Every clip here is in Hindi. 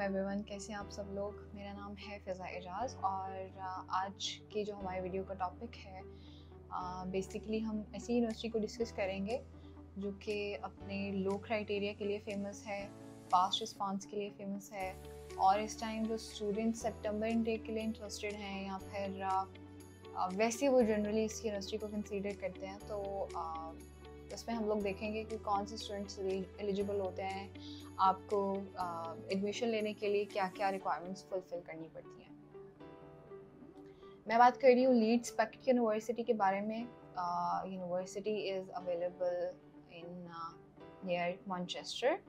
एवरीवन, कैसे हैं आप सब लोग। मेरा नाम है फ़िज़ा एजाज़ और आज की जो हमारे वीडियो का टॉपिक है बेसिकली हम ऐसी यूनिवर्सिटी को डिस्कस करेंगे जो कि अपने लो क्राइटेरिया के लिए फ़ेमस है, फास्ट रिस्पांस के लिए फ़ेमस है और इस टाइम जो स्टूडेंट सितंबर इनटेक के लिए इंटरेस्टेड हैं या फिर वैसे वो जनरली इस यूनिवर्सिटी को कंसीडर करते हैं। तो इसमें हम लोग देखेंगे कि कौन से स्टूडेंट्स एलिजिबल होते हैं, आपको एडमिशन लेने के लिए क्या क्या रिक्वायरमेंट्स फुलफिल करनी पड़ती हैं। मैं बात कर रही हूँ लीड्स पैकेट यूनिवर्सिटी के बारे में। University is available in near Manchester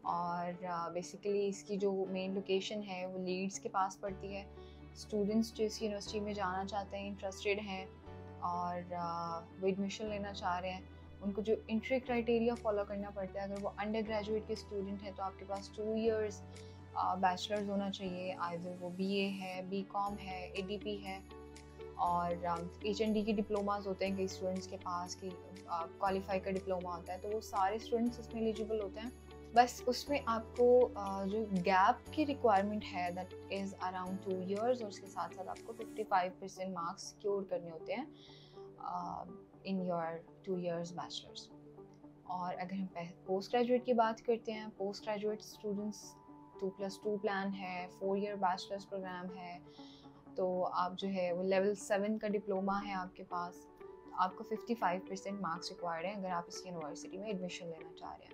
और बेसिकली इसकी जो मेन लोकेशन है वो लीड्स के पास पड़ती है। स्टूडेंट्स जो इस यूनिवर्सिटी में जाना चाहते हैं, इंटरेस्टेड हैं और वो एडमिशन लेना चाह रहे हैं, उनको जो एंट्री क्राइटेरिया फॉलो करना पड़ता है। अगर वो अंडर ग्रेजुएट के स्टूडेंट हैं तो आपके पास 2 इयर्स बैचलर्स होना चाहिए, आइदर वो बीए है, बीकॉम है, एडीपी है और एचएनडी की डिप्लोमास होते हैं कई स्टूडेंट्स के पास की क्वालिफाई का डिप्लोमा होता है, तो वो सारे स्टूडेंट्स इसमें एलिजिबल होते हैं। बस उसमें आपको जो गैप की रिक्वायरमेंट है दैट इज़ अराउंड 2 इयर्स और उसके साथ साथ आपको 55% मार्क्स सिक्योर करने होते हैं इन योर 2 इयर्स बैचलर्स। और अगर हम पोस्ट ग्रेजुएट की बात करते हैं, पोस्ट ग्रेजुएट स्टूडेंट्स 2+2 प्लान है, 4 ईयर बैचलर्स प्रोग्राम है, तो आप जो है वो लेवल 7 का डिप्लोमा है आपके पास, आपको 55% मार्क्स रिक्वायर्ड है अगर आप इस यूनिवर्सिटी में एडमिशन लेना चाह रहे हैं।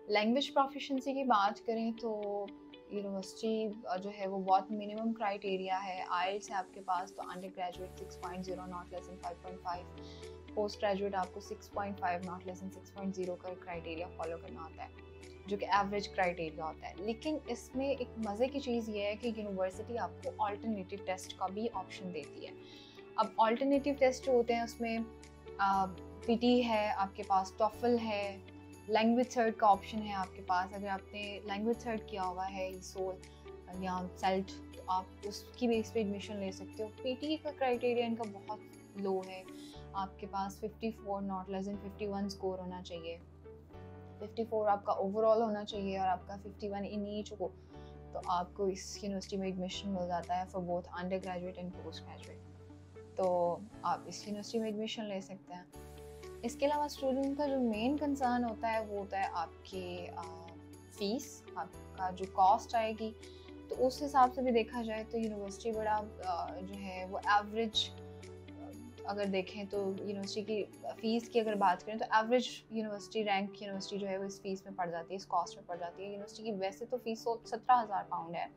लैंग्वेज प्रोफिशिएंसी की बात करें तो यूनिवर्सिटी जो है वो बहुत मिनिमम क्राइटेरिया है। आइल्स है आपके पास तो under graduate 6.0 not less than 5.5, post graduate आपको 6.5 नॉट लेस देन 6.0 का क्राइटेरिया फॉलो करना होता है जो कि एवरेज क्राइटेरिया होता है। लेकिन इसमें एक मज़े की चीज़ ये है कि यूनिवर्सिटी आपको ऑल्टरनेटिव टेस्ट का भी ऑप्शन देती है। अब ऑल्टरनेटिव टेस्ट जो होते हैं उसमें पीटी है आपके पास, टॉफल है, लैंग्वेज थर्ड का ऑप्शन है आपके पास। अगर आपने लैंग्वेज थर्ड किया हुआ है सोल या सेल्ट तो आप उसकी बेस पे एडमिशन ले सकते हो। पीटी का क्राइटेरिया इनका बहुत लो है, आपके पास 54 नॉट लेस देन 51 स्कोर होना चाहिए, 54 आपका ओवरऑल होना चाहिए और आपका 51 इन ईच हो तो आपको इस यूनिवर्सिटी में एडमिशन मिल जाता है for both under graduate and post graduate. तो आप इस यूनिवर्सिटी में एडमिशन ले सकते हैं। इसके अलावा स्टूडेंट का जो मेन कंसर्न होता है वो होता है आपकी फ़ीस, आपका जो कॉस्ट आएगी। तो उस हिसाब से भी देखा जाए तो यूनिवर्सिटी बड़ा जो है वो एवरेज अगर देखें तो यूनिवर्सिटी की फ़ीस की अगर बात करें तो एवरेज यूनिवर्सिटी रैंक यूनिवर्सिटी जो है वो इस फ़ीस में पड़ जाती है, इस कॉस्ट में पड़ जाती है। यूनिवर्सिटी की वैसे तो फ़ीस 17,000 पाउंड है,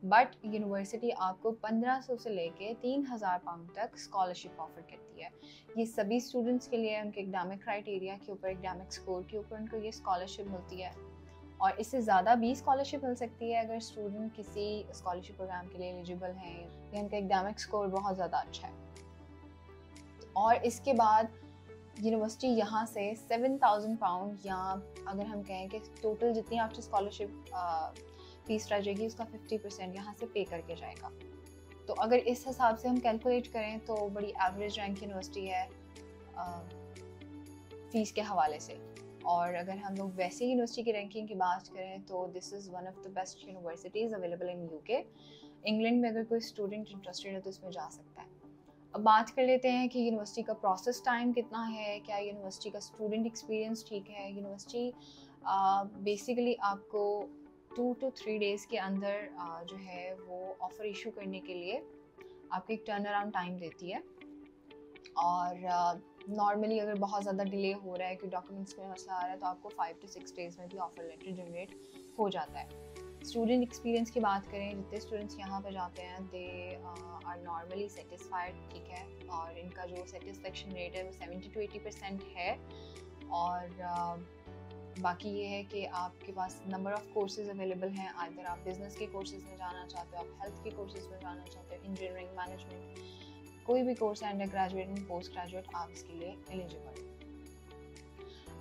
बट यूनिवर्सिटी आपको 1500 से लेके 3000 पाउंड तक स्कॉलरशिप ऑफर करती है। ये सभी स्टूडेंट्स के लिए उनके एग्जामिक क्राइटेरिया के ऊपर, एग्जामिक स्कोर के ऊपर उनको ये स्कॉलरशिप मिलती है और इससे ज़्यादा भी स्कॉलरशिप मिल सकती है अगर स्टूडेंट किसी स्कॉलरशिप प्रोग्राम के लिए एलिजिबल हैं या उनका एग्जामिक स्कोर बहुत ज़्यादा अच्छा है। और इसके बाद यूनिवर्सिटी यहाँ से 7000 पाउंड या अगर हम कहें कि टोटल जितनी आपकी स्कॉलरशिप फीस रह जाएगी उसका 50% यहाँ से पे करके जाएगा। तो अगर इस हिसाब से हम कैलकुलेट करें तो बड़ी एवरेज रैंक यूनिवर्सिटी है फ़ीस के हवाले से। और अगर हम लोग वैसे यूनिवर्सिटी की रैंकिंग की बात करें तो this is one of the best universities available in UK. England में अगर कोई स्टूडेंट इंटरेस्टेड है तो इसमें जा सकता है। अब बात कर लेते हैं कि यूनिवर्सिटी का प्रोसेस टाइम कितना है, क्या यूनिवर्सिटी का स्टूडेंट एक्सपीरियंस ठीक है। यूनिवर्सिटी बेसिकली आपको 2 to 3 डेज़ के अंदर जो है वो ऑफ़र इशू करने के लिए आपको एक टर्न अराउंड टाइम देती है और नॉर्मली अगर बहुत ज़्यादा डिले हो रहा है कि डॉक्यूमेंट्स में मसला आ रहा है तो आपको 5 to 6 डेज़ में भी ऑफ़र लेटर जनरेट हो जाता है। स्टूडेंट एक्सपीरियंस की बात करें, जितने स्टूडेंट्स यहाँ पे जाते हैं दे आर नॉर्मली सेटिस्फाइड, ठीक है, और इनका जो सेटिस्फेक्शन रेट है वो 70 to 80% है। और बाकी ये है कि आपके पास नंबर ऑफ़ कोर्सेज़ अवेलेबल हैं, आइदर आप बिज़नेस के कोर्सेज़ में जाना चाहते हो, आप हेल्थ के कोर्सेज़ में जाना चाहते हो, इंजीनियरिंग, मैनेजमेंट, कोई भी कोर्स है under graduate and post graduate आप इसके लिए एलिजिबल।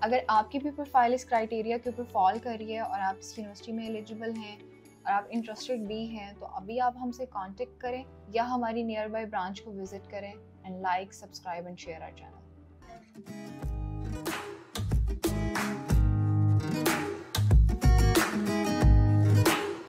अगर आपकी भी प्रोफाइल इस क्राइटेरिया के ऊपर फॉल कर रही है और आप इस यूनिवर्सिटी में एलिजिबल हैं और आप इंटरेस्टेड भी हैं तो अभी आप हमसे कांटेक्ट करें या हमारी नियर बाय ब्रांच को विजिट करें and like, subscribe and share our channel.